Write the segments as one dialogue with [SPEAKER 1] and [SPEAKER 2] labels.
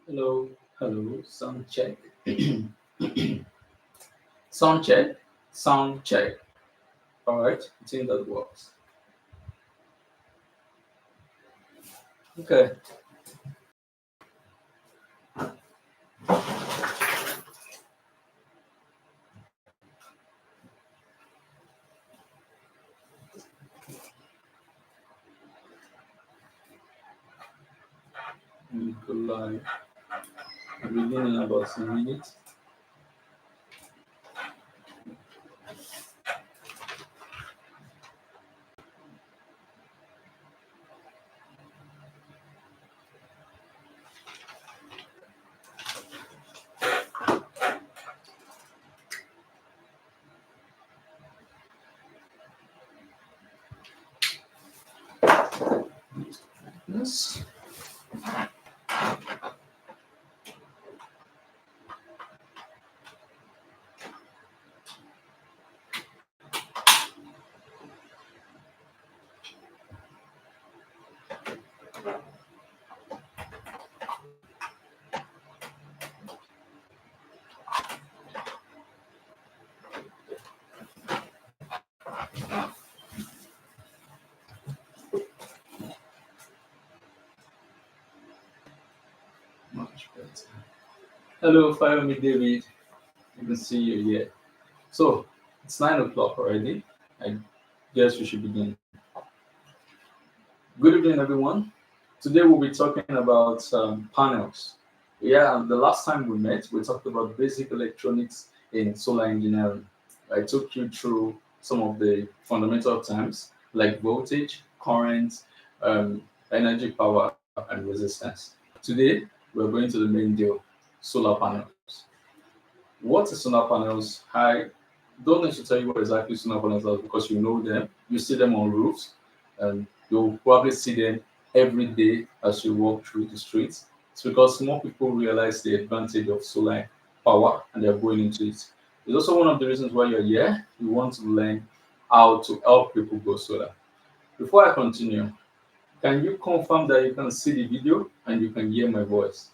[SPEAKER 1] Hello, hello, sound check. Sound check, sound check. All right, I think that works. Okay, we go live. I'll begin in about some minutes. Yes, much better. Hello, Fire Me David. You can see you here. So it's 9 o'clock already. I guess we should begin. Good evening, everyone. Today we'll be talking about panels. Yeah, the last time we met, we talked about basic electronics in solar engineering. I took you through some of the fundamental terms like voltage, current, energy, power, and resistance. Today, we're going to the main deal, solar panels. What is solar panels? I don't need to tell you what exactly solar panels are because you know them. You see them on roofs, and you'll probably see them every day as you walk through the streets. It's because more people realize the advantage of solar power and they're going into it. It's also one of the reasons why you're here. You want to learn how to help people go solar. Before I continue, can you confirm that you can see the video and you can hear my voice?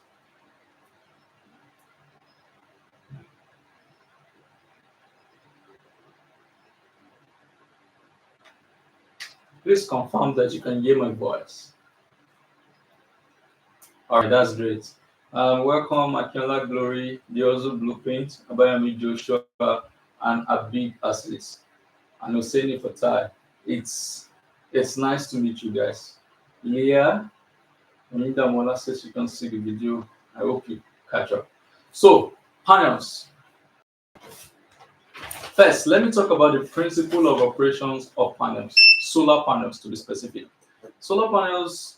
[SPEAKER 1] Please confirm that you can hear my voice. All right, that's great. Welcome, Akinola Glory, the Ozu Blueprint, Abayami Joshua, and Abib Aslis, and Hosseini Fatai. It's nice to meet you guys. Leah, Anita Mola says you can see the video. I hope you catch up. So, panels. First, let me talk about the principle of operations of panels, solar panels to be specific. Solar panels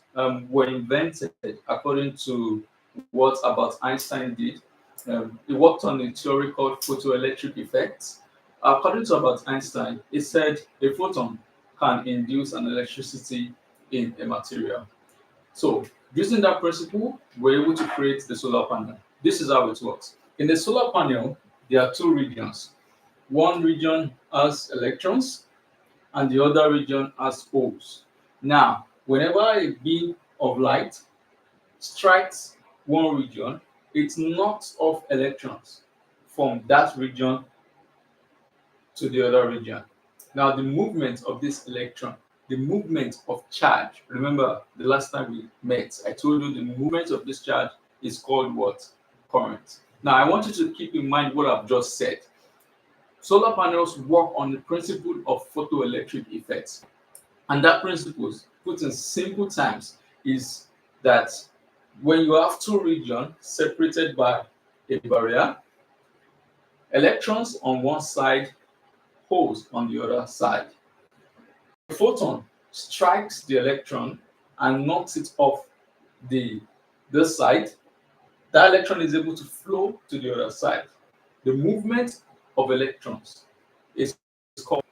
[SPEAKER 1] were invented according to what Albert Einstein did. He worked on a theory called photoelectric effects. According to Albert Einstein, he said a photon can induce an electricity in a material. So, using that principle, we're able to create the solar panel. This is how it works. In the solar panel, there are two regions. One region has electrons, and the other region has holes. Now, whenever a beam of light strikes one region, it knocks off electrons from that region to the other region. Now, the movement of this electron, the movement of charge, remember the last time we met, I told you the movement of this charge is called what? Current. Now, I want you to keep in mind what I've just said. Solar panels work on the principle of photoelectric effects. And that principle, put in simple terms, is that when you have two regions separated by a barrier, electrons on one side, holes on the other side. The photon strikes the electron and knocks it off the this side. That electron is able to flow to the other side. The movement of electrons is called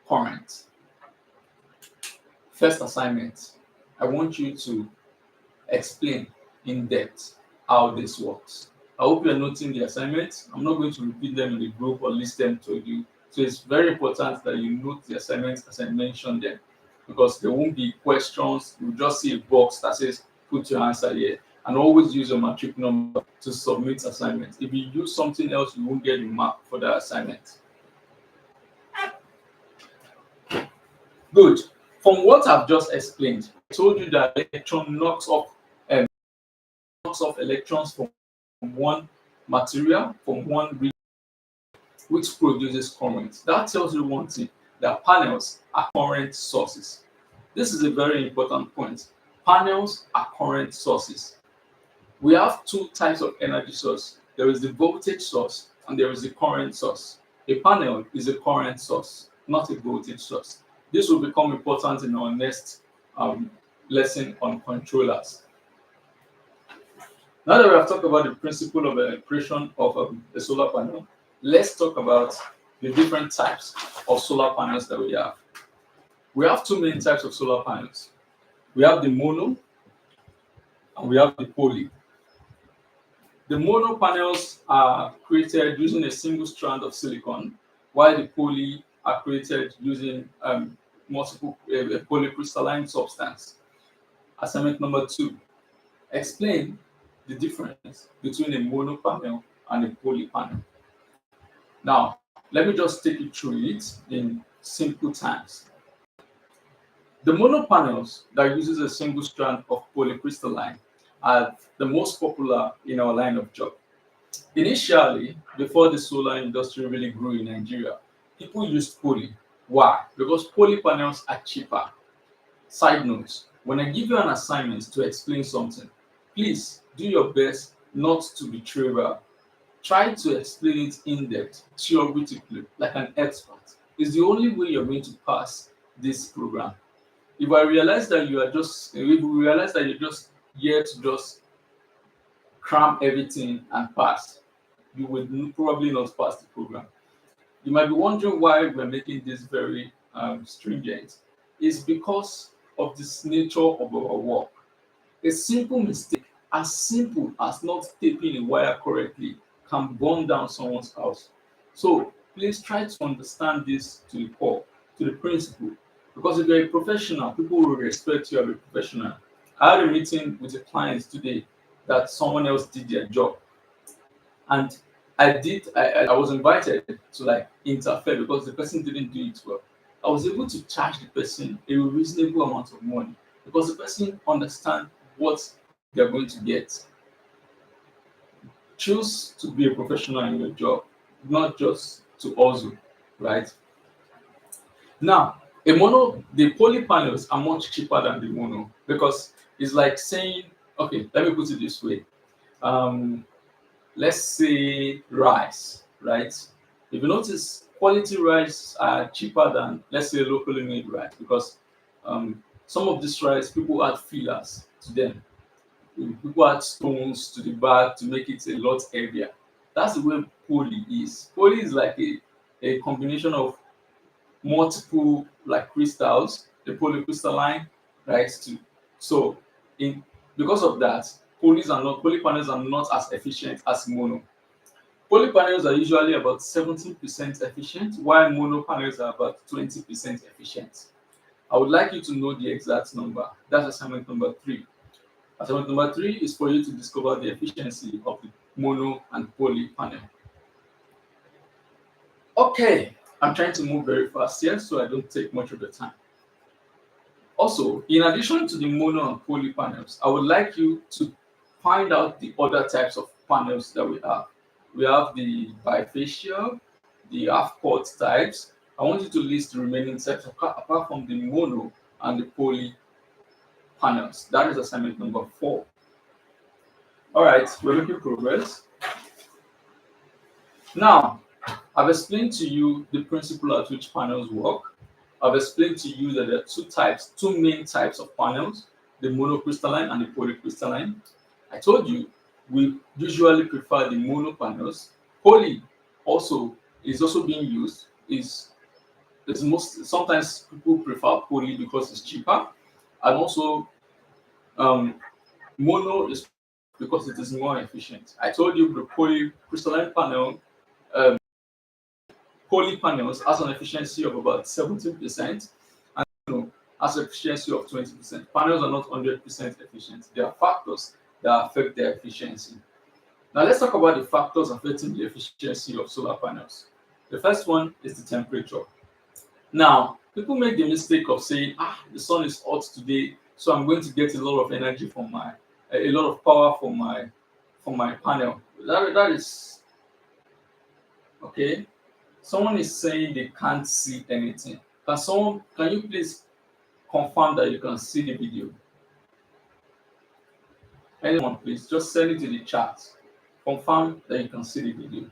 [SPEAKER 1] current. First assignment, I want you to explain in depth how this works. I hope you're noting the assignments. I'm not going to repeat them in the group or list them to you. So it's very important that you note the assignments as I mentioned them because there won't be questions. You'll just see a box that says put your answer here. And always use your matric number to submit assignments. If you use something else, you won't get the mark for that assignment. Good. From what I've just explained, I told you that electron knocks off electrons from one material, from one region, which produces current. That tells you one thing, that panels are current sources. This is a very important point. Panels are current sources. We have two types of energy source. There is the voltage source and there is the current source. A panel is a current source, not a voltage source. This will become important in our next lesson on controllers. Now that we have talked about the principle of the operation of a solar panel, let's talk about the different types of solar panels that we have. We have two main types of solar panels. We have the mono and we have the poly. The mono panels are created using a single strand of silicon, while the poly are created using multiple polycrystalline substance. Assignment number 2. Explain the difference between a mono panel and a poly panel. Now, let me just take you through it in simple terms. The mono panels that uses a single strand of polycrystalline are the most popular in our line of job. Initially, before the solar industry really grew in Nigeria, people used poly. Why? Because poly panels are cheaper. Side notes, when I give you an assignment to explain something, please do your best not to be trivial. Try to explain it in depth, theoretically, like an expert. It's the only way you're going to pass this program. If we realize that you're just here to just cram everything and pass, you will probably not pass the program. You might be wondering why we're making this very stringent. It's because of this nature of our work. A simple mistake, as simple as not taping a wire correctly, can burn down someone's house. So please try to understand this to the core, to the principle. Because if you're a professional, people will respect you as a professional. I had a meeting with a client today that someone else did their job. And I was invited to like interfere because the person didn't do it well. I was able to charge the person a reasonable amount of money because the person understands what they're going to get. Choose to be a professional in your job, not just to hustle, right? Now, the poly panels are much cheaper than the mono because it's like saying, okay, let me put it this way. Let's say rice, right? If you notice, quality rice are cheaper than, let's say, locally made rice because some of this rice, people add fillers to them. People add stones to the bag to make it a lot heavier. That's the way poly is. Poly is like a combination of multiple like crystals, the polycrystalline, right? So in because of that, poly panels are not as efficient as mono. Poly panels are usually about 70% efficient, while mono panels are about 20% efficient. I would like you to know the exact number. That's assignment number 3. Assignment number 3 is for you to discover the efficiency of the mono and poly panel. Okay, I'm trying to move very fast here so I don't take much of the time. Also, in addition to the mono and poly panels, I would like you to find out the other types of panels that we have. We have the bifacial, the half-cut types. I want you to list the remaining types apart from the mono and the poly panels. That is assignment number 4. All right, we're making progress. Now, I've explained to you the principle at which panels work. I've explained to you that there are two main types of panels, the monocrystalline and the polycrystalline. I told you we usually prefer the mono panels. Poly is also being used. Sometimes people prefer poly because it's cheaper, and also mono is because it is more efficient. I told you the polycrystalline panel, poly panels has an efficiency of about 17%, and has an efficiency of 20%. Panels are not 100% efficient. There are factors that affect their efficiency. Now let's talk about the factors affecting the efficiency of solar panels. The first one is the temperature. Now, people make the mistake of saying, the sun is hot today, so I'm going to get a lot of energy from a lot of power from my panel. That is okay. Someone is saying they can't see anything. Can you please confirm that you can see the video? Anyone, please just send it to the chat. Confirm that you can see the video.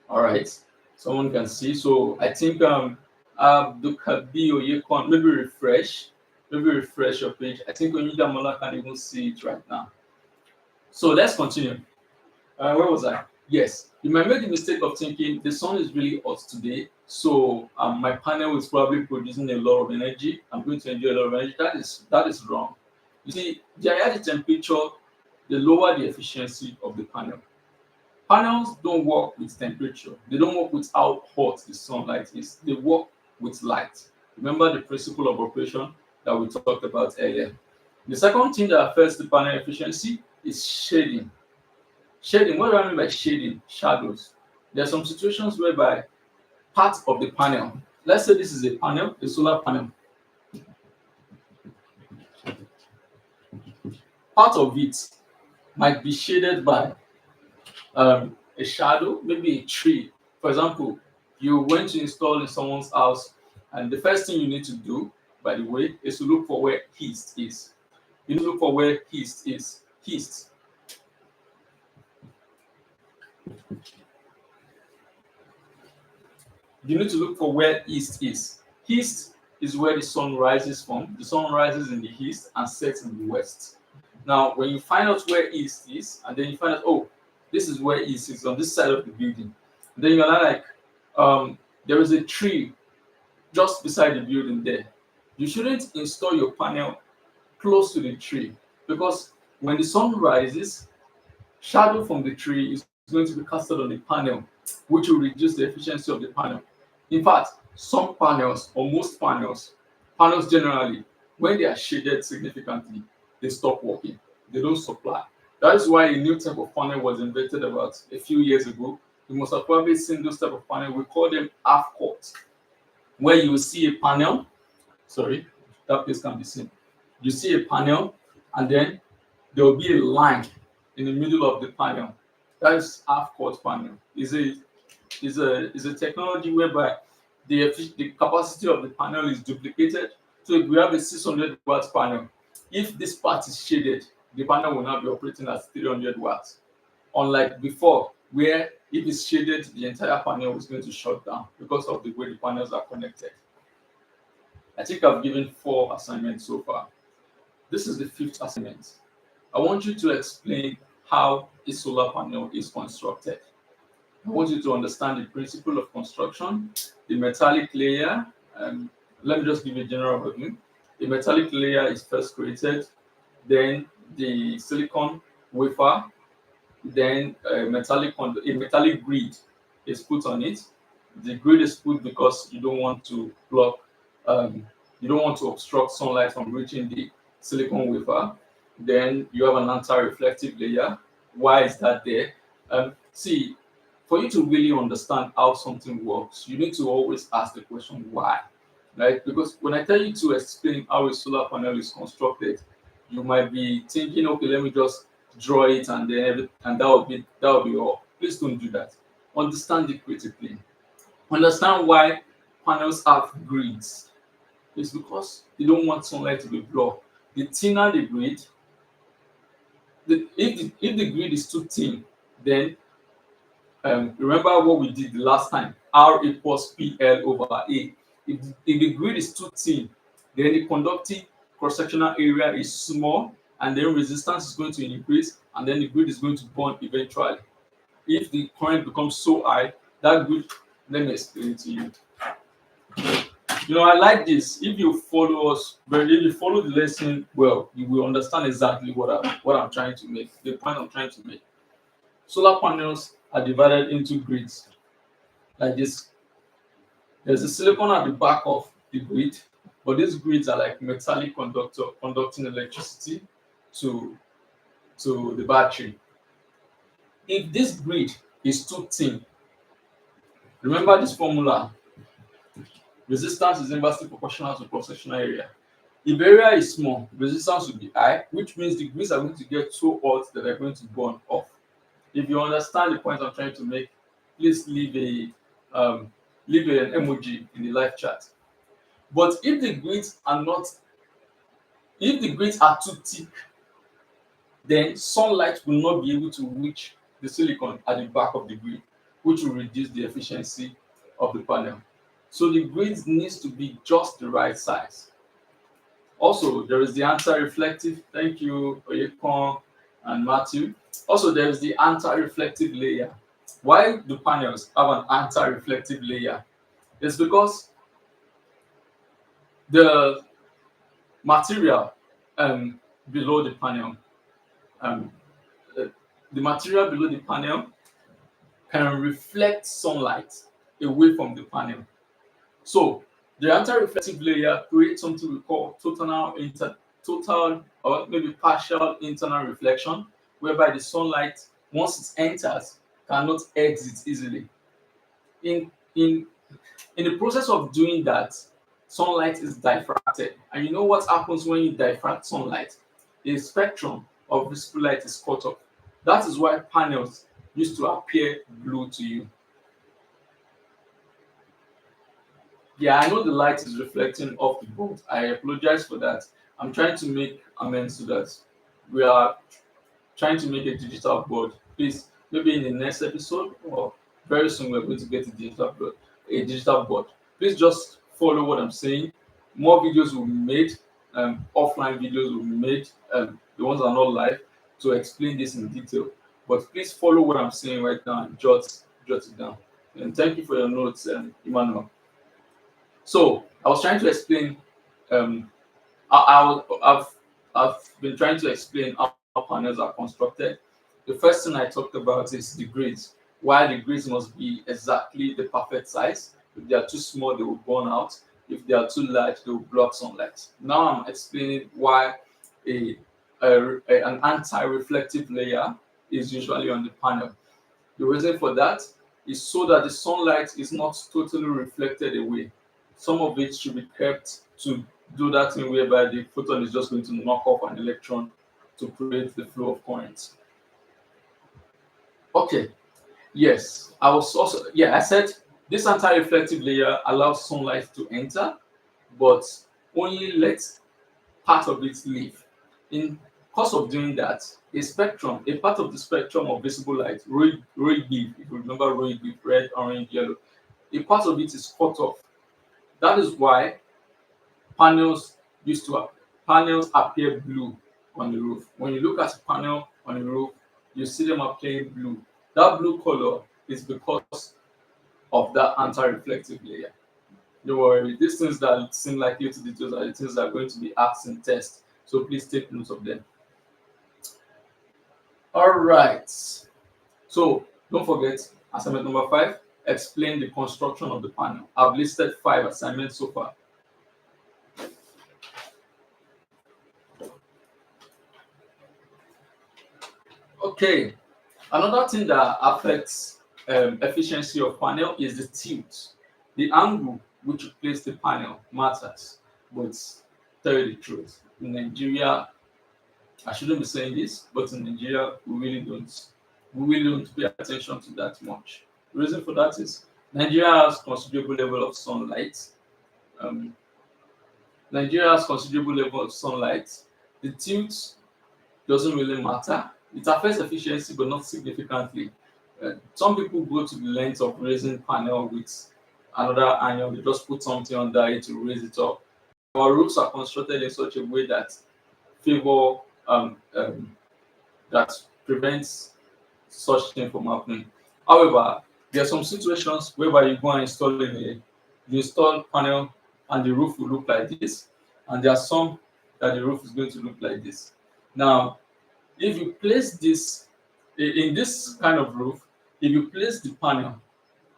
[SPEAKER 1] All right, someone can see. So I think maybe refresh your page. I think Onidamola can even see it right now. So let's continue. Where was I? Yes, you might make the mistake of thinking the sun is really hot today, so my panel is probably producing a lot of energy. I'm going to enjoy a lot of energy. That is wrong. You see, the higher the temperature, the lower the efficiency of the panel. Panels don't work with temperature. They don't work with how hot the sunlight is. They work with light. Remember the principle of operation that we talked about earlier. The second thing that affects the panel efficiency is shading. Shading, what do I mean by shading? Shadows. There are some situations whereby part of the panel, let's say this is a panel, a solar panel. Part of it might be shaded by a shadow, maybe a tree. For example, you went to install in someone's house, and the first thing you need to do, by the way, is to look for where east is. You need to look for where east is. East. You need to look for where east is. East is where the sun rises from. The sun rises in the east and sets in the west. Now, when you find out where east is, and then you find out, oh, this is where east is on this side of the building, then you're like, there is a tree just beside the building there. You shouldn't install your panel close to the tree, because when the sun rises, shadow from the tree is going to be casted on the panel, which will reduce the efficiency of the panel. In fact, some panels, or most panels generally, when they are shaded significantly, they stop working. They don't supply. That is why a new type of panel was invented about a few years ago. You must have probably seen those type of panel. We call them half cut, where you will see a panel. Sorry, that place can be seen. You see a panel, and then there will be a line in the middle of the panel. That is half cut panel. Is a technology whereby the capacity of the panel is duplicated. So if we have a 600 watts panel, if this part is shaded, the panel will now be operating at 300 watts. Unlike before, where if it's shaded, the entire panel is going to shut down because of the way the panels are connected. I think I've given 4 assignments so far. This is the 5th assignment. I want you to explain how a solar panel is constructed. I want you to understand the principle of construction, the metallic layer. Let me just give you a general overview. The metallic layer is first created, then the silicon wafer, then a metallic grid is put on it. The grid is put because you don't want to block, you don't want to obstruct sunlight from reaching the silicon wafer. Then you have an anti-reflective layer. Why is that there? See, for you to really understand how something works, you need to always ask the question why, right? Because when I tell you to explain how a solar panel is constructed, you might be thinking, okay, let me just draw it and then that will be all. Please don't do that. Understand it critically. Understand why panels have grids. It's because they don't want sunlight to be blocked. The thinner the grid, if the grid is too thin, then remember what we did the last time, R equals PL over A. If the grid is too thin, then the conductive cross-sectional area is small, and then resistance is going to increase, and then the grid is going to burn eventually. If the current becomes so high, that grid, let me explain it to you. I like this. If you follow us, but if you follow the lesson well, you will understand exactly what I'm trying to make, the point I'm trying to make. Solar panels are divided into grids like this. There's a silicon at the back of the grid, but these grids are like metallic conductor conducting electricity to the battery. If this grid is too thin, remember this formula: resistance is inversely proportional to cross-sectional area. If area is small, resistance will be high, which means the grids are going to get so hot that they're going to burn off. If you understand the point I'm trying to make, please leave an emoji in the live chat. But if the grids are too thick, then sunlight will not be able to reach the silicon at the back of the grid, which will reduce the efficiency of the panel. So the grid needs to be just the right size. Also, there is the anti-reflective. Thank you, Oyekon and Matthew. Also, there is the anti-reflective layer. Why do panels have an anti-reflective layer? It's because the material below the panel, um, uh, the material below the panel can reflect sunlight away from the panel. So the anti-reflective layer creates something we call total or maybe partial internal reflection, whereby the sunlight, once it enters, cannot exit easily. In in in the process of doing that, sunlight is diffracted. And you know what happens when you diffract sunlight? The spectrum of visible light is cut off. That is why panels used to appear blue to you. Yeah, I know the light is reflecting off the board. I apologize for that. I'm trying to make amends to that. We are trying to make a digital board. Please, maybe in the next episode or very soon, we're going to get a digital board. Please just follow what I'm saying. More videos will be made, offline videos will be made, the ones that are not live, to explain this in detail. But please follow what I'm saying right now and jot it down. And thank you for your notes, Emmanuel. So I was trying to explain. Um, I've been trying to explain how panels are constructed. The first thing I talked about is the grids. Why the grids must be exactly the perfect size. If they are too small, they will burn out. If they are too large, they will block sunlight. Now I'm explaining why a, an anti-reflective layer is usually on the panel. The reason for that is so that the sunlight is not totally reflected away. Some of it should be kept to do that thing whereby the photon is just going to knock off an electron to create the flow of current. Okay, yes, I said this anti-reflective layer allows sunlight to enter, but only lets part of it leave. In course of doing that, a part of the spectrum of visible light, Roy beam, if you remember Roy beam, red, orange, yellow, a part of it is cut off. That is why panels used to panels appear blue on the roof. When you look at a panel on the roof, you see them appearing blue. That blue color is because of that anti-reflective layer. Don't worry, these things that seem like little details are the things that are going to be asked in test. So please take note of them. All right. So don't forget, assignment number 5, explain the construction of the panel. I've listed 5 assignments so far. Okay, another thing that affects efficiency of panel is the tilt. The angle which you place the panel matters. But tell you the truth, in Nigeria, I shouldn't be saying this, but in Nigeria, we really don't pay attention to that much. The reason for that is Nigeria has considerable level of sunlight. Um, Nigeria has considerable level of sunlight. The tilt doesn't really matter. It affects efficiency, but not significantly. Some people go to the length of raising panel with another iron. They just put something under it to raise it up. Our roofs are constructed in such a way that favor that prevents such thing from happening. However, there are some situations whereby you go and you install panel and the roof will look like this, and there are some that the roof is going to look like this. Now, if you place this in this kind of roof, if you place the panel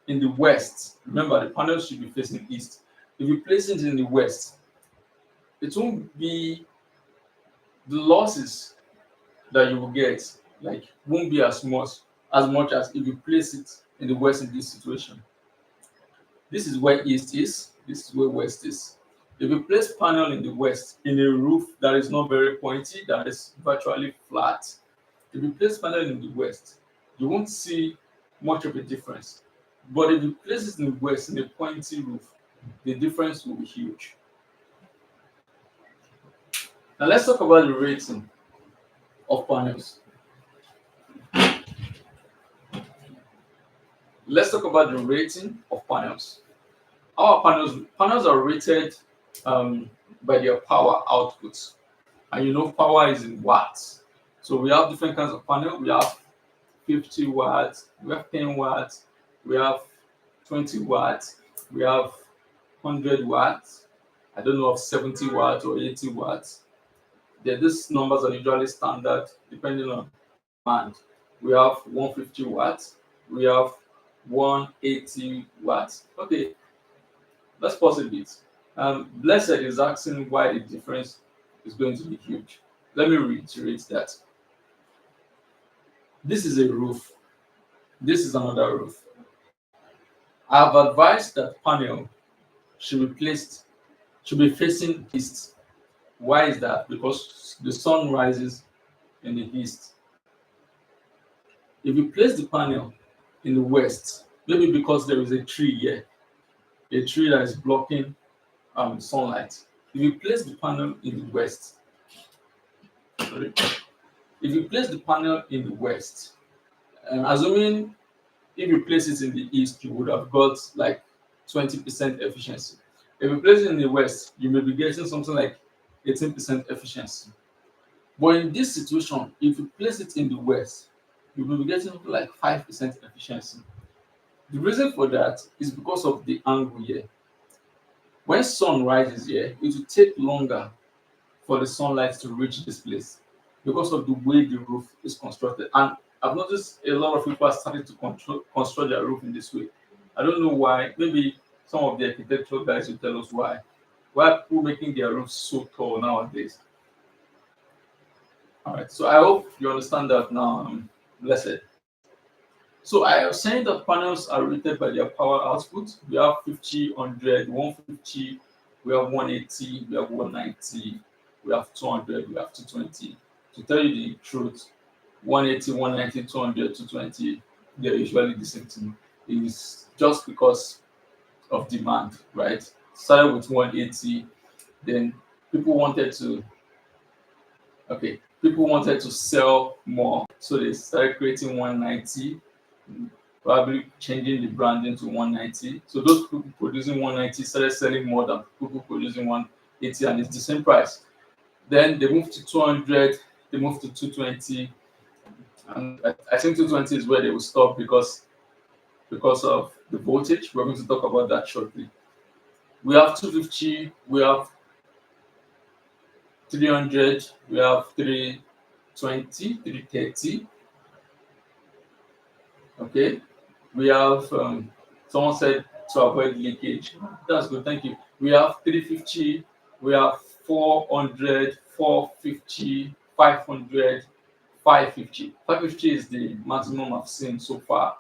[SPEAKER 1] in the west, remember the panels should be facing east. If you place it in the west, it won't be the losses that you will get, like won't be as much as if you place it in the west in this situation. This is where east is, this is where west is. If you place panel in the west in a roof that is not very pointy, that is virtually flat, if you place panel in the west, you won't see much of a difference. But if you place it in the west in a pointy roof, the difference will be huge. Now let's talk about the rating of panels. Let's talk about the rating of panels. Our panels are rated um, by their power output, and power is in watts. So we have different kinds of panel. We have 50 watts, we have 10 watts, we have 20 watts, we have 100 watts. I don't know of 70 watts or 80 watts. These numbers are usually standard depending on demand. We have 150 watts, we have 180 watts. Okay, let's pause a bit. Blessed is asking why the difference is going to be huge. Let me reiterate that. This is a roof. This is another roof. I have advised that panel should be facing east. Why is that? Because the sun rises in the east. If you place the panel in the west, maybe because there is a tree here, a tree that is blocking sunlight. If you place the panel in the west, sorry, if you place the panel in the west, assuming if you place it in the east, you would have got like 20% efficiency. If you place it in the west, you may be getting something like 18% efficiency. But in this situation, if you place it in the west, you will be getting something like 5% efficiency. The reason for that is because of the angle here. When sun rises here, it will take longer for the sunlight to reach this place because of the way the roof is constructed. And I've noticed a lot of people are starting to construct their roof in this way. I don't know why. Maybe some of the architectural guys will tell us why. Why are people making their roofs so tall nowadays? All right. So I hope you understand that now. Blessed. So I was saying that panels are rated by their power output. We have 50, 100, 150, we have 180, we have 190, we have 200, we have 220. To tell you the truth, 180, 190, 200, 220, they're usually the same thing. It's just because of demand, right? Started with 180, then people wanted to people wanted to sell more, so they started creating 190, probably changing the branding to 190. So those people producing 190 started selling more than people producing 180, and it's the same price. Then they moved to 200, they moved to 220, and I think 220 is where they will stop because of the voltage. We're going to talk about that shortly. We have 250, we have 300, we have 320, 330. Okay, we have someone said to avoid leakage. That's good, thank you. We have 350, we have 400, 450, 500, 550. 550 is the maximum I've seen so far.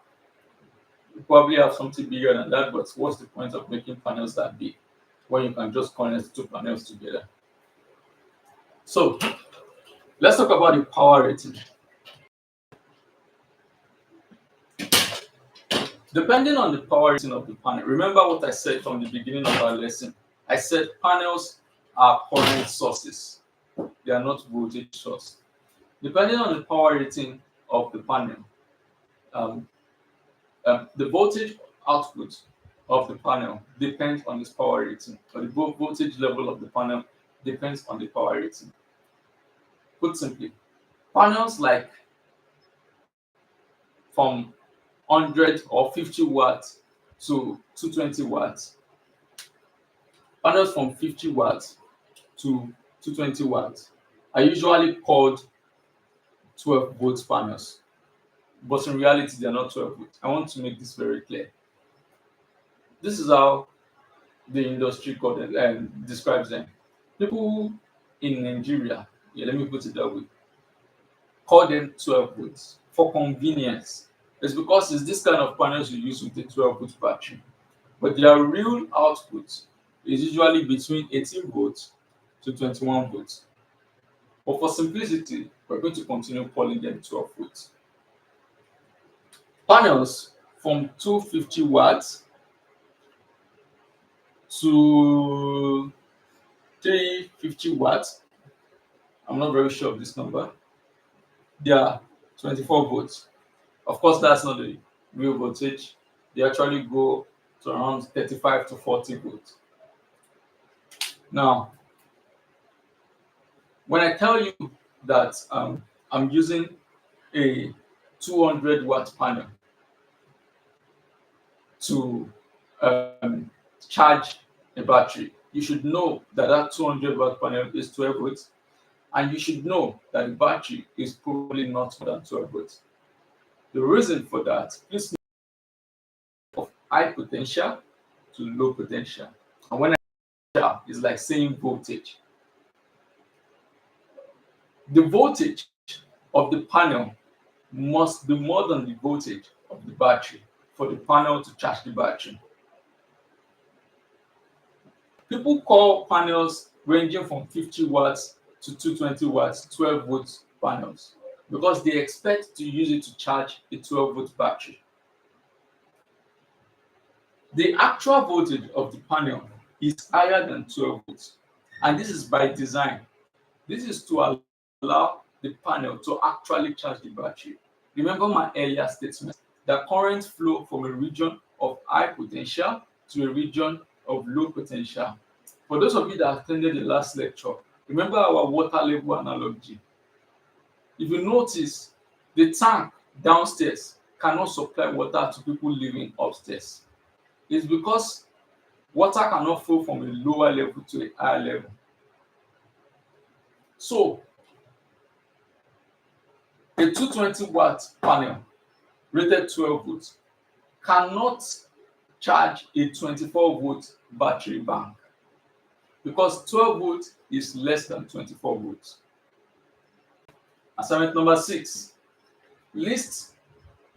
[SPEAKER 1] You probably have something bigger than that, but what's the point of making panels that big when you can just connect two panels together? So let's talk about the power rating. Depending on the power rating of the panel, remember what I said from the beginning of our lesson. I said panels are current sources. They are not voltage source. Depending on the power rating of the panel, the voltage output of the panel depends on its power rating, or the voltage level of the panel depends on the power rating. Put simply, panels like from 100 or 50 watts to 220 watts, panels from 50 watts to 220 watts are usually called 12 volt panels, but in reality, they are not 12 volt. I want to make this very clear. This is how the industry describes them. People in Nigeria, yeah, let me put it that way, call them 12 volts for convenience. It's because it's this kind of panels you use with a 12-volt battery. But their real output is usually between 18 volts to 21 volts. But for simplicity, we're going to continue calling them 12 volts. Panels from 250 watts to 350 watts. I'm not very sure of this number. They are 24 volts. Of course, that's not the real voltage. They actually go to around 35 to 40 volts. Now, when I tell you that I'm using a 200-watt panel to charge a battery, you should know that that 200-watt panel is 12 volts, and you should know that the battery is probably not more than 12 volts. The reason for that, please know of high potential to low potential. And when I say is like saying voltage. The voltage of the panel must be more than the voltage of the battery for the panel to charge the battery. People call panels ranging from 50 watts to 220 watts 12 volt panels because they expect to use it to charge a 12-volt battery. The actual voltage of the panel is higher than 12 volts, and this is by design. This is to allow the panel to actually charge the battery. Remember my earlier statement that current flow from a region of high potential to a region of low potential. For those of you that attended the last lecture, remember our water level analogy. If you notice, the tank downstairs cannot supply water to people living upstairs. It's because water cannot flow from a lower level to a higher level. So, a 220-watt panel rated 12 volts cannot charge a 24-volt battery bank because 12 volts is less than 24 volts. Assignment number 6. List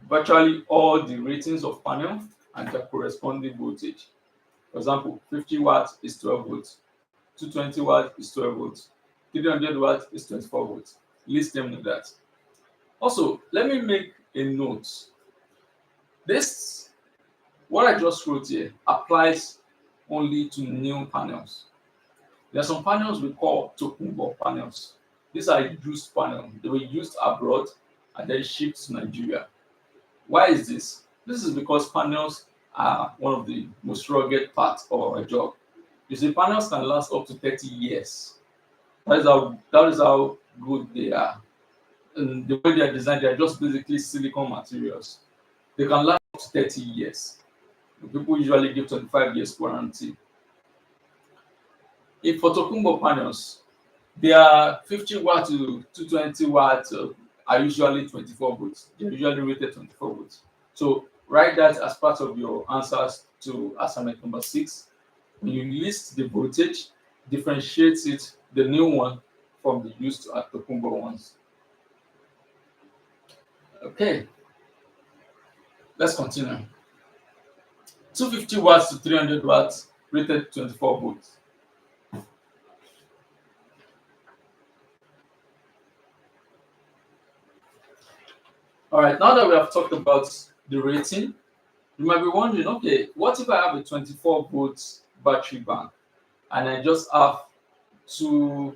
[SPEAKER 1] virtually all the ratings of panel and their corresponding voltage. For example, 50 watts is 12 volts, 220 watts is 12 volts, 300 watts is 24 volts. List them with that. Also, let me make a note. This, what I just wrote here, applies only to new panels. There are some panels we call Tokumbo panels. These are used panels. They were used abroad and then shipped to Nigeria. Why is this? This is because panels are one of the most rugged parts of our job. You see, panels can last up to 30 years. That is how good they are. And the way they are designed, they are just basically silicon materials. They can last up to 30 years. People usually give 25 years warranty. If for Tokumbo panels, they are 50 watt to 220 watts are usually 24 volts. They're usually rated 24 volts. So write that as part of your answers to assignment number 6. When you list the voltage, differentiate it, the new one from the used Tokumbo ones. Okay, let's continue. 250 watts to 300 watts rated 24 volts. All right, now that we have talked about the rating, you might be wondering, okay, what if I have a 24 volts battery bank and I just have two,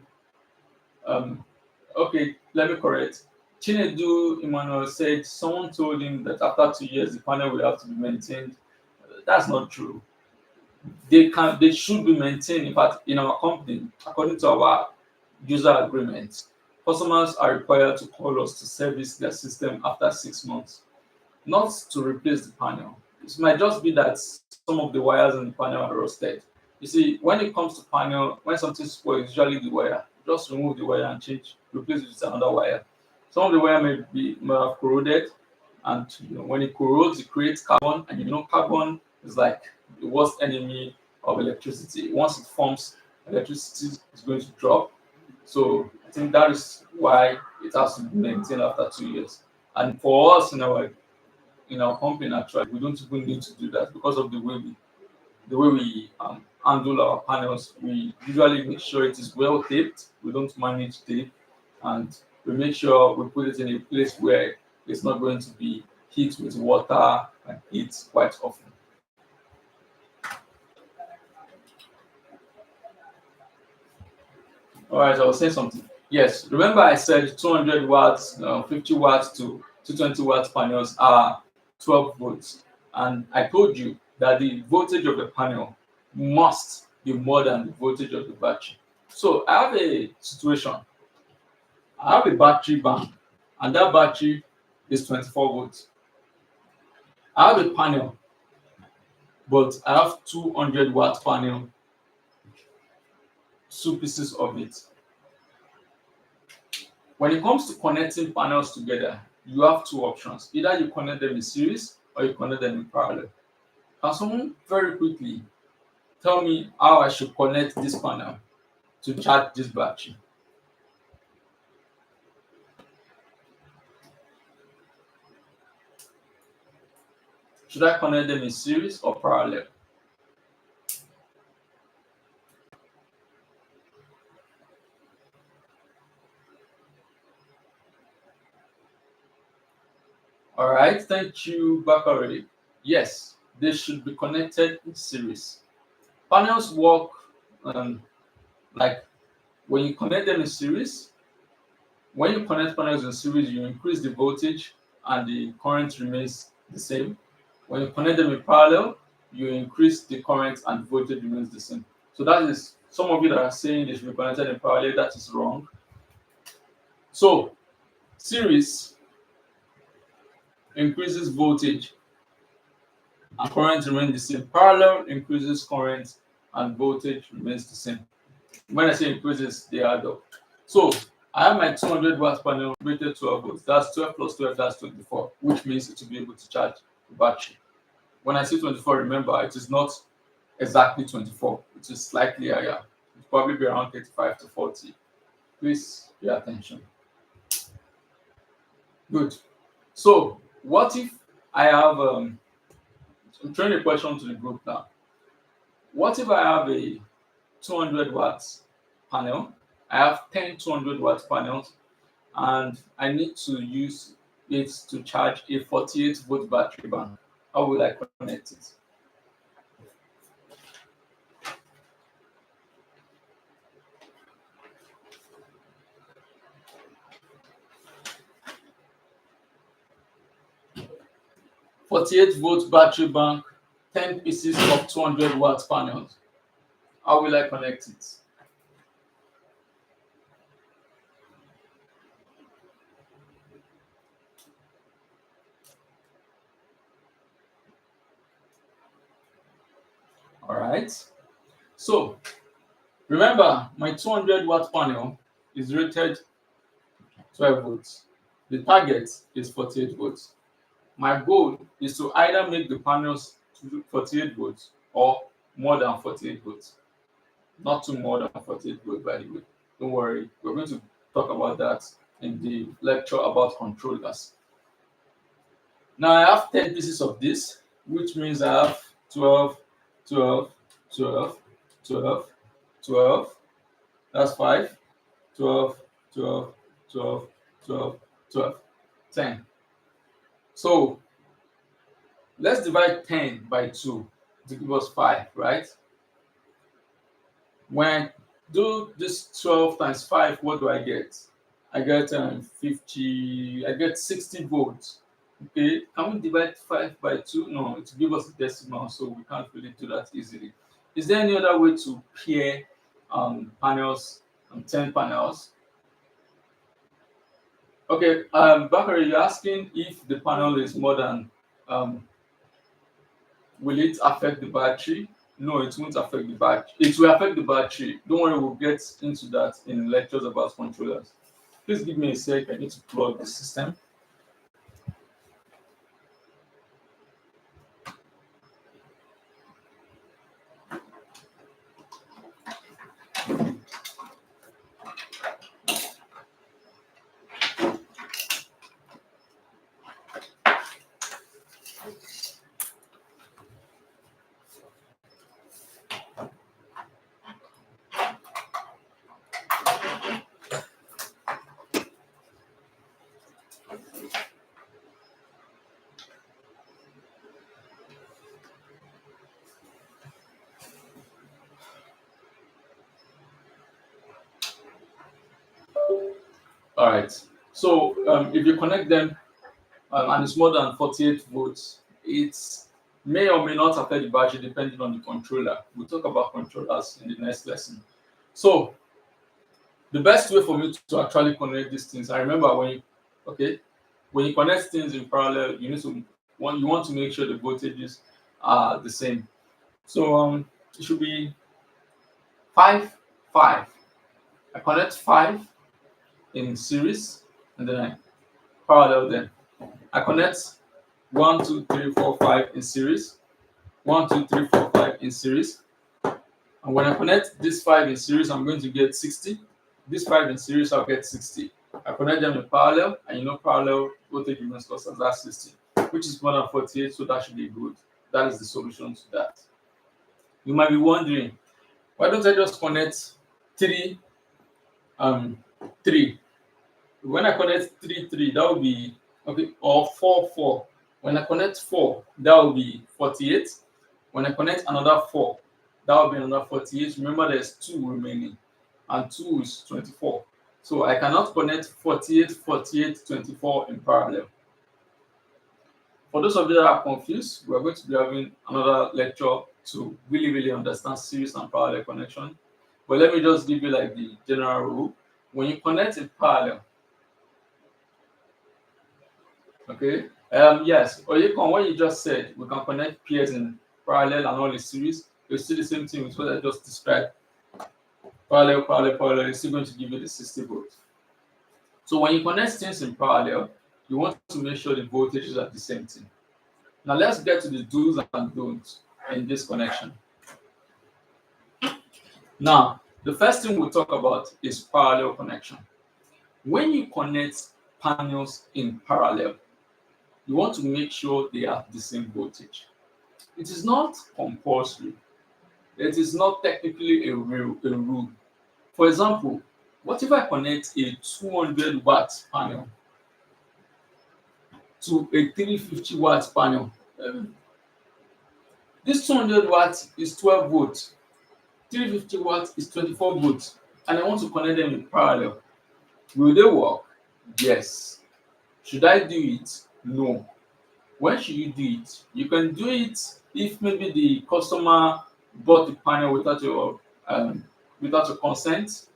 [SPEAKER 1] okay, let me correct. Chinedu Imole said someone told him that after 2 years the panel will have to be maintained. That's not true. They should be maintained. In fact, in our company, according to our user agreement, customers are required to call us to service their system after 6 months, not to replace the panel. It might just be that some of the wires in the panel are rusted. You see, when it comes to panel, when something spoils, usually the wire. Just remove the wire and replace it with another wire. Some of the wire may have corroded, and when it corrodes, it creates carbon, and carbon is like the worst enemy of electricity. Once it forms, electricity is going to drop. So I think that is why it has to be maintained after 2 years. And for us in our company, actually, we don't even need to do that because of the way we handle our panels. We usually make sure it is well taped. We don't manage tape, and we make sure we put it in a place where it's not going to be hit with water and heat quite often. All right, I was saying something. Yes, remember I said 200 watts, 50 watts to 220 watts panels are 12 volts. And I told you that the voltage of the panel must be more than the voltage of the battery. So I have a situation. I have a battery bank, and that battery is 24 volts. I have a panel, but I have 200 watt panel, two pieces of it. When it comes to connecting panels together, you have two options. Either you connect them in series or you connect them in parallel. Can someone very quickly tell me how I should connect this panel to charge this battery? Should I connect them in series or parallel? All right, thank you, Bakari. Yes, they should be connected in series. Panels work um, like when you connect them in series. When you connect panels in series, you increase the voltage and the current remains the same. When you connect them in parallel, you increase the current and voltage remains the same. So that is, some of you that are saying they should be connected in parallel, that is wrong. So series increases voltage and current remains the same. Parallel increases current and voltage remains the same. When I say increases, they add up. So I have my 200 watt panel rated 12 volts. That's 12 plus 12, that's 24, which means it will be able to charge the battery. When I say 24, remember it is not exactly 24, it is slightly higher. It's probably be around 35 to 40. Please pay attention. Good. So what if I have I'm throwing a question to the group now. What if I have a 200 watts panel? I have 10 200 watt panels, and I need to use it to charge a 48 volt battery bank. How will I connect it? 48 volt battery bank, 10 pieces of 200 watt panels. How will I connect it? All right. So remember, my 200 watt panel is rated 12 volts. The target is 48 volts. My goal is to either make the panels to 48 volts or more than 48 volts. Not too more than 48 volts, by the way. Don't worry, we're going to talk about that in the lecture about controllers. Now I have 10 pieces of this, which means I have 12, 12, 12, 12, 12. That's 5, 12, 12, 12, 12, 12, 10. So let's divide 10 by 2 to give us 5, right? When I do this 12 times 5, what do I get? I get 50, I get 60 volts. Okay, can we divide 5 by 2? No, it will give us a decimal, so we can't really do that easily. Is there any other way to pair panels, 10 panels? Okay, Bakari, you're asking if the panel is more than, um, will it affect the battery? No, it won't affect the battery. It will affect the battery. Don't worry, we'll get into that in lectures about controllers. Please give me a sec. I need to plug the system. All right. So if you connect them and it's more than 48 volts, it may or may not affect the battery depending on the controller. We'll talk about controllers in the next lesson. So the best way for me to actually connect these things, I remember when you connect things in parallel, you want to make sure the voltages are the same. So it should be 5 5. I connect 5 in series and then I parallel them. I connect 1, 2, 3, 4, 5 in series. 1, 2, 3, 4, 5 in series. And when I connect this 5 in series, I'm going to get 60. This 5 in series, I'll get 60. I connect them in parallel, and parallel voltage remains constant, that's 60, which is more than 48, so that should be good. That is the solution to that. You might be wondering, why don't I just connect 3, 3? When I connect 3, 3, that will be, okay, or 4, 4. When I connect 4, that will be 48. When I connect another 4, that will be another 48. Remember, there's 2 remaining, and 2 is 24. So I cannot connect 48, 48, 24 in parallel. For those of you that are confused, we're going to be having another lecture to really understand series and parallel connection. But let me just give you like the general rule. When you connect in parallel, okay, yes, or you can, what you just said, we can connect pairs in parallel and all in series. You'll see the same thing with what I just described. Parallel, parallel, parallel, it's still going to give you the 60 volts. So when you connect things in parallel, you want to make sure the voltages are the same thing. Now let's get to the do's and don'ts in this connection. Now, the first thing we'll talk about is parallel connection. When you connect panels in parallel, you want to make sure they have the same voltage. It is not compulsory. It is not technically a rule. For example, what if I connect a 200 watt panel to a 350 watt panel? This 200 watts is 12 volts, 350 watts is 24 volts, and I want to connect them in parallel. Will they work? Yes. Should I do it? No. When should you do it? You can do it if maybe the customer bought the panel without your consent.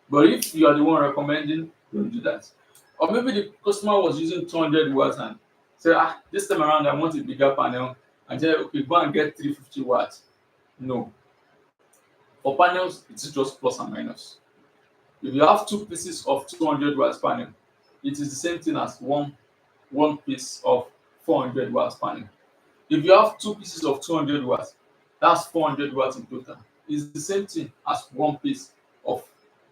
[SPEAKER 1] But if you are the one recommending, don't do that. Or maybe the customer was using 200 watts and say, this time around I want a bigger panel, and say, okay, go and get 350 watts. No. For panels, it is just plus and minus. If you have 2 pieces of 200 watts panel, it is the same thing as one piece of 400 watts panel. If you have 2 pieces of 200 watts, that's 400 watts in total. It's the same thing as 1 piece of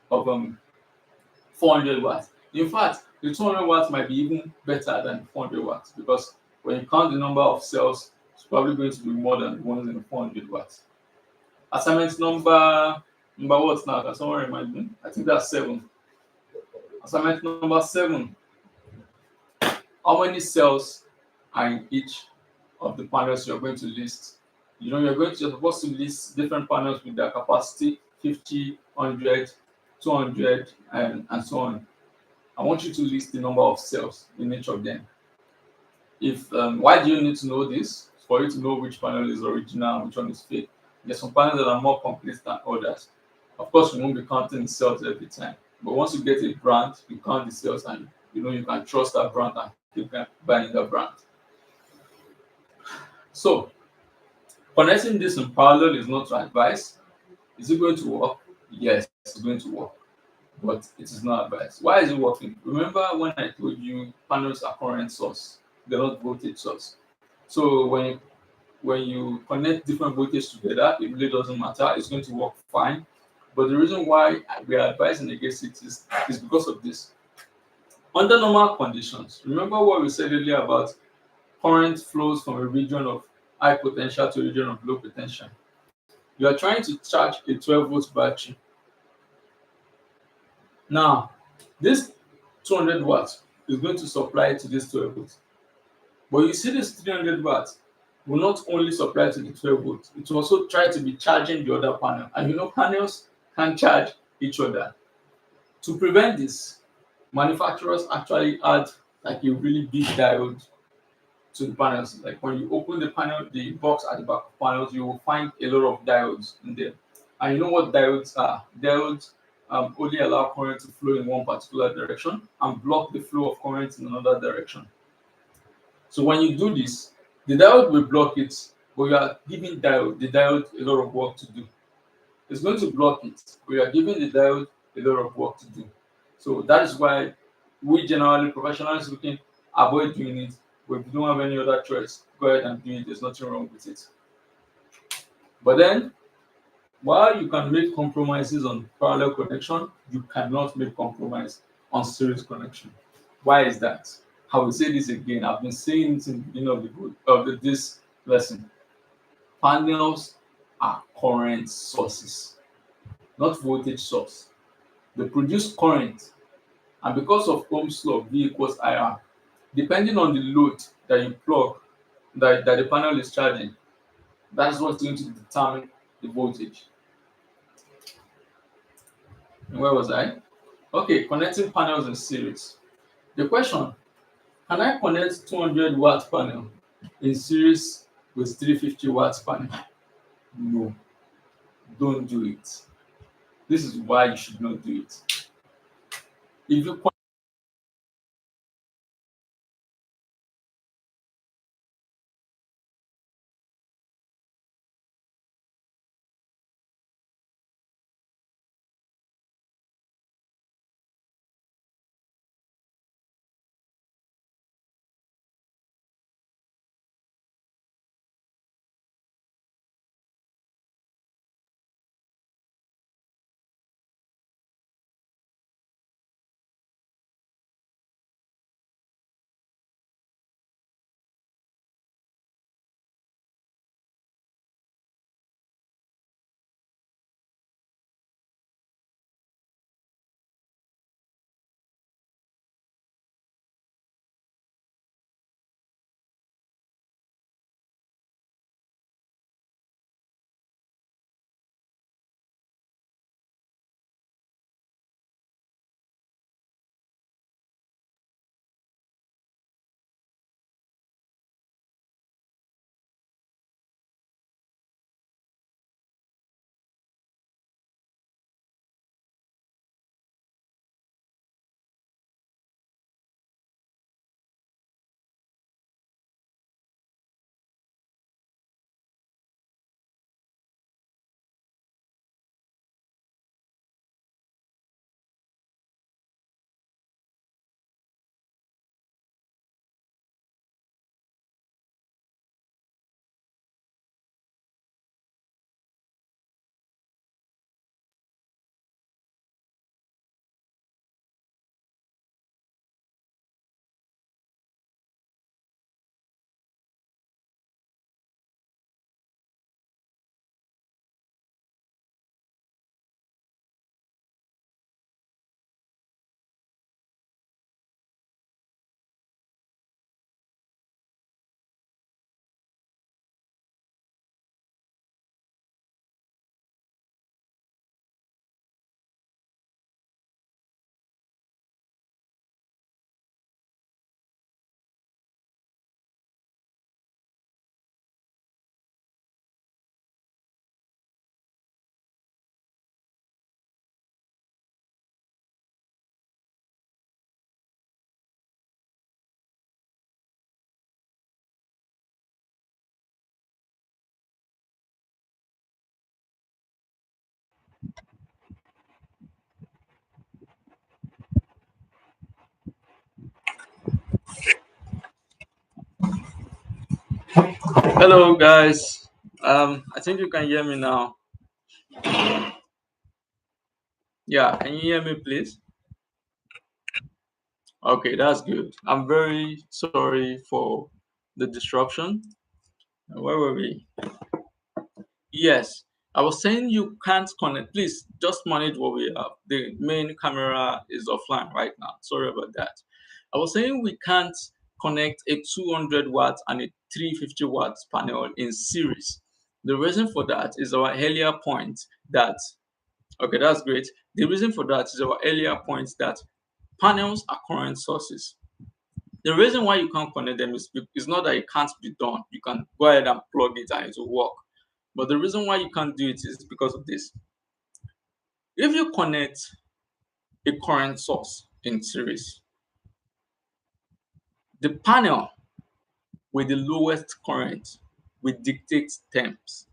[SPEAKER 1] 400 watts. In fact, the 200 watts might be even better than 400 watts because when you count the number of cells, it's probably going to be more than the ones in the 400 watts. Assignment number what now? Can someone remind me? I think that's 7. Assignment number 7. How many cells are in each of the panels you're going to list? You're supposed to list different panels with their capacity 50, 100, 200, and so on. I want you to list the number of cells in each of them. Why do you need to know this? For you to know which panel is original and which one is fake. There's some panels that are more complete than others. Of course, you won't be counting the cells every time. But once you get a brand, you count the cells and you can trust that brand and keep buying that brand. So, connecting this in parallel is not to advise. Is it going to work? Yes, it's going to work. But it is not advised. Why is it working? Remember when I told you panels are current source, they're not voltage source. So when you connect different voltage together, it really doesn't matter. It's going to work fine. But the reason why we are advising against it is because of this. Under normal conditions, remember what we said earlier about current flows from a region of high potential to a region of low potential. You are trying to charge a 12 volt battery. Now, this 200 watts is going to supply to this 12 volts. But you see this 300 watts will not only supply to the 12 volts, it will also try to be charging the other panel. And panels can charge each other. To prevent this, Manufacturers actually add like a really big diode to the panels. Like when you open the panel, the box at the back of panels, you will find a lot of diodes in there. And you know what diodes are? Diodes only allow current to flow in one particular direction and block the flow of current in another direction. So when you do this, the diode will block it, but you are giving the diode a lot of work to do. It's going to block it, but you are giving the diode a lot of work to do. So that is why we generally, professionally speaking, avoid doing it. But if you don't have any other choice, go ahead and do it. There's nothing wrong with it. But then, while you can make compromises on parallel connection, you cannot make compromise on series connection. Why is that? I will say this again. I've been saying it in the beginning of this lesson. Panels are current sources, not voltage source. They produce current, and because of Ohm's law, V equals IR, depending on the load that you plug, that the panel is charging, that's what's going to determine the voltage. And where was I? Okay, connecting panels in series. The question: can I connect 200-watt panel in series with 350 watts panel? No, don't do it. This is why you should not do it. If you Hello guys. I think you can hear me now. Yeah, can you hear me please? Okay, that's good. I'm very sorry for the disruption. Where were we? Yes, I was saying you can't connect. Please just manage what we have. The main camera is offline right now. Sorry about that. I was saying we can't connect a 200 watts and a 350 watts panel in series. The reason for that is our earlier point that, okay, that's great. The reason for that is our earlier point that Panels are current sources. The reason why you can't connect them is not that it can't be done. You can go ahead and plug it and it will work. But the reason why you can't do it is because of this. If you connect a current source in series, the panel with the lowest current will dictate temps.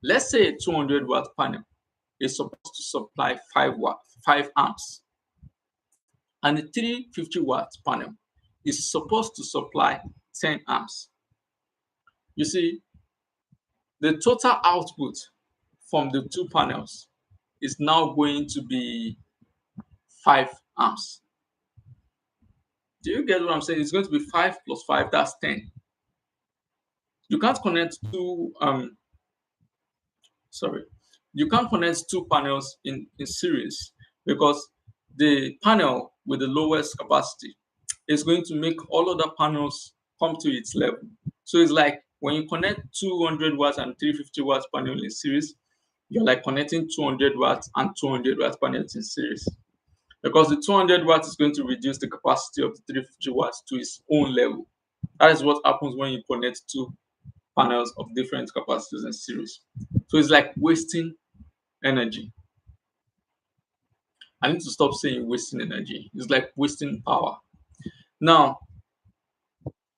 [SPEAKER 1] Let's say a 200-watt panel is supposed to supply 5 amps, and a 350-watt panel is supposed to supply 10 amps. You see, the total output from the two panels is now going to be 5 amps. Do you get what I'm saying? It's going to be 5 plus 5, that's 10. You can't connect sorry, you can't connect two panels in series because the panel with the lowest capacity is going to make all other panels come to its level. So it's like when you connect 200 watts and 350 watts panel in series, you're like connecting 200 watts and 200 watts panels in series, because the 200 watts is going to reduce the capacity of the 350 watts to its own level. That is what happens when you connect two panels of different capacities in series. So it's like wasting energy. I need to stop saying wasting energy. It's like wasting power. Now,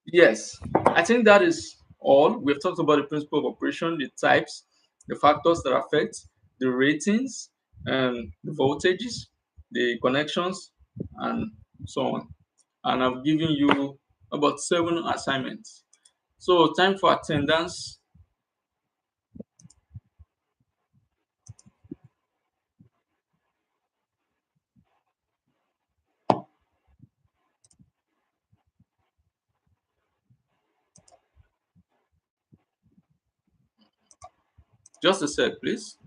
[SPEAKER 1] yes, I think that is all. We've talked about the principle of operation, the types, the factors that affect, the ratings, the voltages, the connections, and so on. And I've given you about 7 assignments. So, time for attendance. Just a sec, please.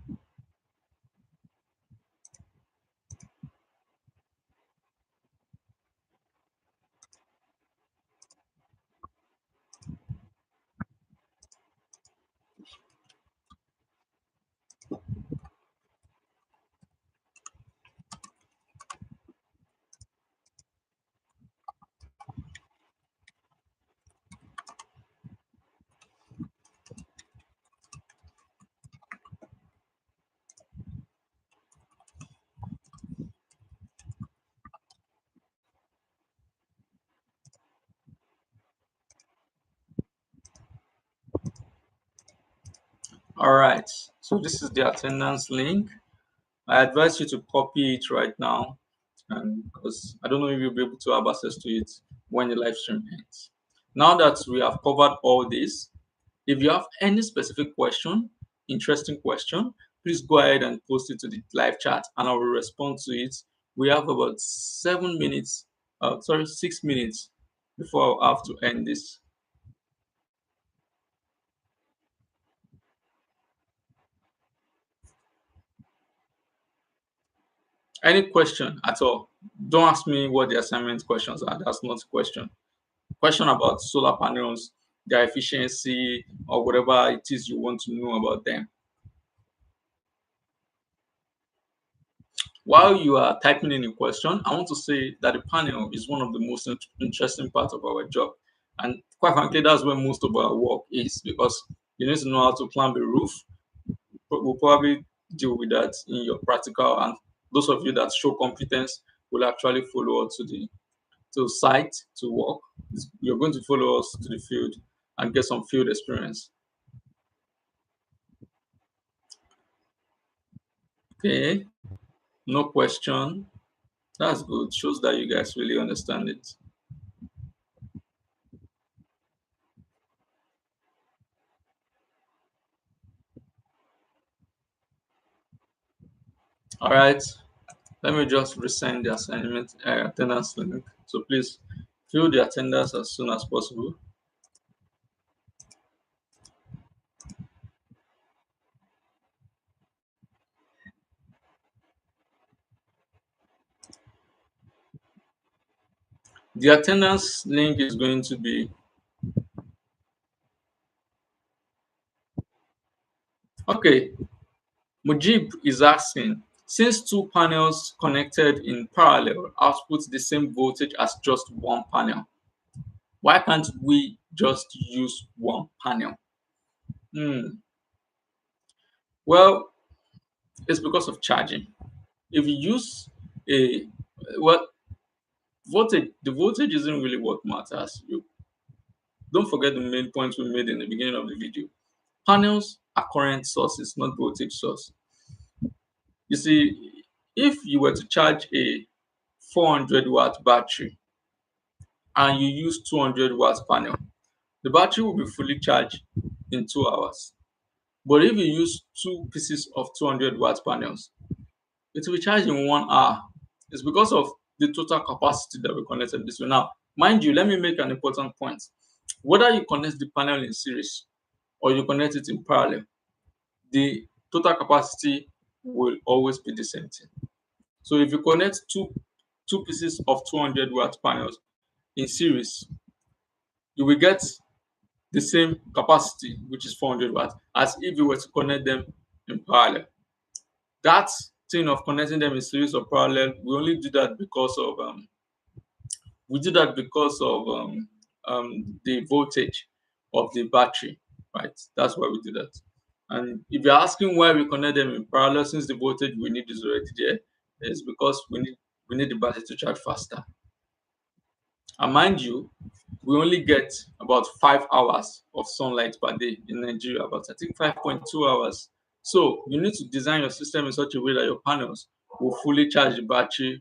[SPEAKER 1] All right. So, this is the attendance link. I advise you to copy it right now, and because I don't know if you'll be able to have access to it when the live stream ends. Now that we have covered all this, if you have any specific question, interesting question, please go ahead and post it to the live chat and I will respond to it. We have about 7 minutes, 6 minutes before I have to end this. Any question at all? Don't ask me what the assignment questions are. That's not a question about solar panels, their efficiency, or whatever it is you want to know about them. While you are typing in a question, I want to say that the panel is one of the most interesting parts of our job. And quite frankly, that's where most of our work is, because you need to know how to climb a roof. But we'll probably deal with that in your practical. And those of you that show competence will actually follow us to site to work. You're going to follow us to the field and get some field experience. Okay, no question. That's good. Shows that you guys really understand it. All right. Let me just resend the assignment attendance link. So please fill the attendance as soon as possible. The attendance link is going to be okay. Mujib is asking, Since two panels connected in parallel output the same voltage as just one panel, why can't we just use one panel? Hmm. Well, it's because of charging. If you use a well voltage, the voltage isn't really what matters. You don't forget the main point we made in the beginning of the video. Panels are current sources, not voltage source. You see, if you were to charge a 400-watt battery and you use 200 watts panel, the battery will be fully charged in 2 hours. But if you use two pieces of 200 watt panels, it will be charged in 1 hour. It's because of the total capacity that we connected this way. Now, mind you, let me make an important point. Whether you connect the panel in series or you connect it in parallel, the total capacity will always be the same thing. So if you connect two pieces of 200 watt panels in series, you will get the same capacity, which is 400 watts, as if you were to connect them in parallel. That thing of connecting them in series or parallel, we only do that because of the voltage of the battery, right? That's why we do that. And if you're asking why we connect them in parallel, since the voltage we need is already there, it's because we need the battery to charge faster. And mind you, we only get about 5 hours of sunlight per day in Nigeria, about I think 5.2 hours. So you need to design your system in such a way that your panels will fully charge the battery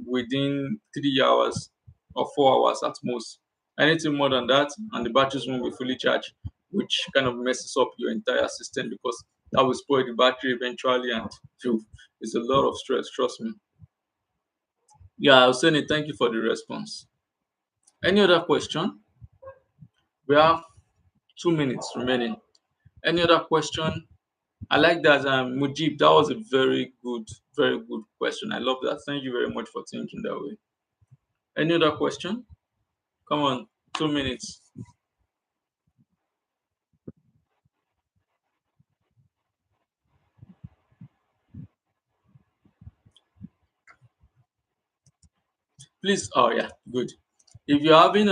[SPEAKER 1] within 3 hours or 4 hours at most. Anything more than that, and the batteries won't be fully charged, which kind of messes up your entire system because that will spoil the battery eventually, and it's a lot of stress. Trust me. Yeah, I was saying it. Thank you for the response. Any other question? We have 2 minutes remaining. Any other question? I like that, Mujib. That was a very good question. I love that. Thank you very much for thinking that way. Any other question? Come on, 2 minutes. Please. Oh yeah, good. If you're having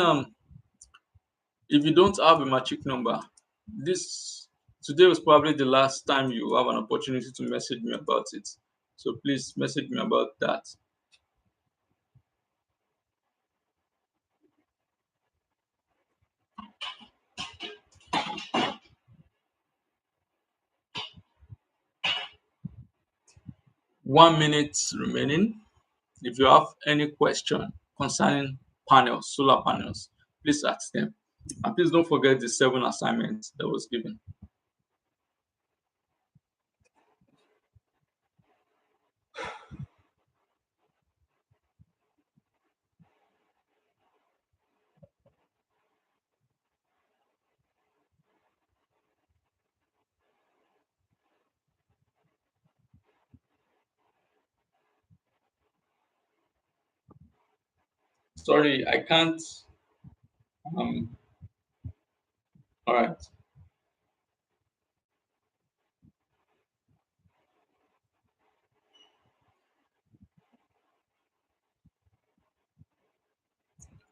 [SPEAKER 1] if you don't have a matric number, this today was probably the last time you have an opportunity to message me about it. So please message me about that. 1 minute remaining. If you have any question concerning panels, solar panels, please ask them. And please don't forget the 7 assignments that was given. Sorry, I can't. Um, all right.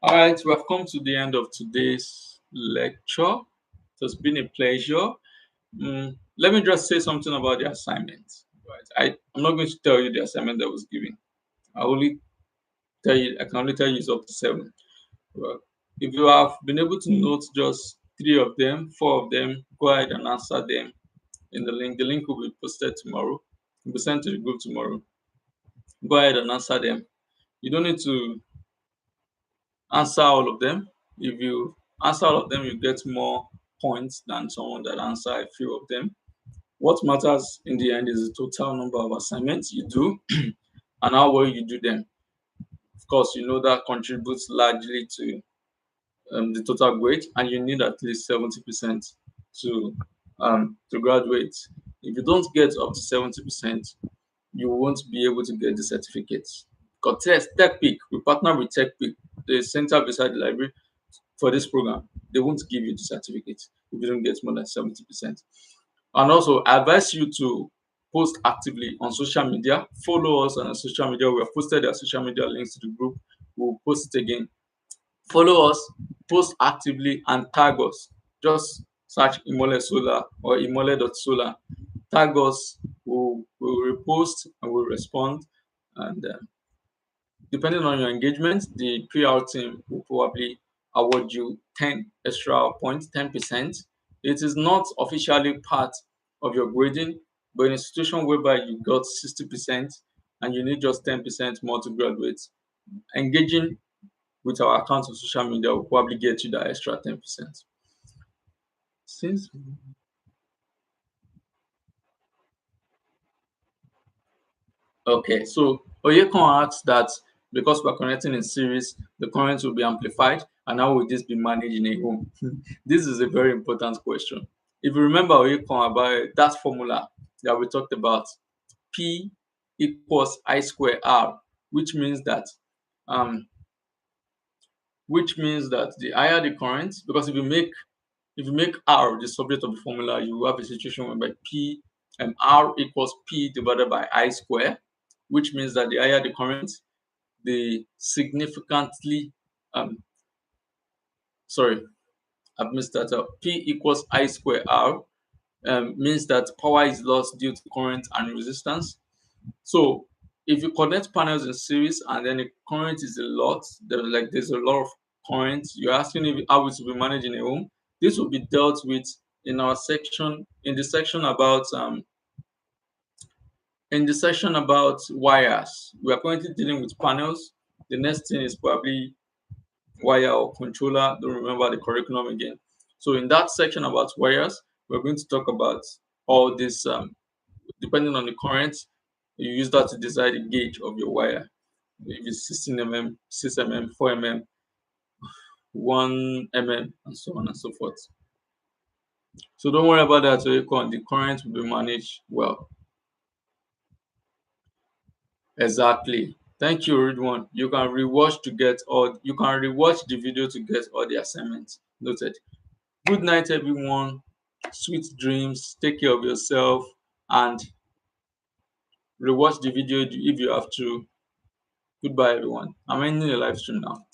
[SPEAKER 1] All right. We have come to the end of today's lecture. It has been a pleasure. Let me just say something about the assignment. Right. I'm not going to tell you the assignment that was given. I can only tell you it's up to 7. Well, if you have been able to note just 3 of them, 4 of them, go ahead and answer them in the link. The link will be posted tomorrow. It will be sent to the group tomorrow. Go ahead and answer them. You don't need to answer all of them. If you answer all of them, you get more points than someone that answer a few of them. What matters in the end is the total number of assignments you do and how well you do them. Of course, you know that contributes largely to the total grade, and you need at least 70% to graduate. If you don't get up to 70%, you won't be able to get the certificate. Because TechPeak, we partner with TechPeak, the center beside the library for this program. They won't give you the certificate if you don't get more than 70%. And also, I advise you to post actively on social media. Follow us on our social media. We have posted our social media links to the group. We'll post it again. Follow us, post actively, and tag us. Just search Imole Solar or Imole.solar. Tag us, we'll repost and we'll respond. And depending on your engagement, the PR team will probably award you 10 extra points, 10%. It is not officially part of your grading, but in a situation whereby you got 60% and you need just 10% more to graduate, engaging with our account on social media will probably get you that extra 10%. Since Okay, so Oyekon asks that because we're connecting in series, the current will be amplified, and how will this be managed in a home? This is a very important question. If you remember Oyekon about that formula that we talked about, P equals I square R, which means that um, the higher the current, because if you make R the subject of the formula, you have a situation whereby P and R equals P divided by I square, which means that the higher the current, the significantly um sorry, I've missed that up. P equals I square R means that power is lost due to current and resistance. So if you connect panels in series and then the current is a lot, there's a lot of current, you're asking if how it will be managed in a home. This will be dealt with in our section in the section about wires. We are currently dealing with panels. The next thing is probably wire or controller. Don't remember the curriculum again. So in that section about wires, we're going to talk about all this. Depending on the current, you use that to decide the gauge of your wire. If it's 16 mm, 6 mm, 4 mm, 1 mm, and so on and so forth. So don't worry about that. So the current will be managed well. Exactly. Thank you, Ridwan. You can rewatch the video to get all the assignments. Noted. Good night, everyone. Sweet dreams. Take care of yourself and rewatch the video if you have to. Goodbye, everyone. I'm ending the live stream now.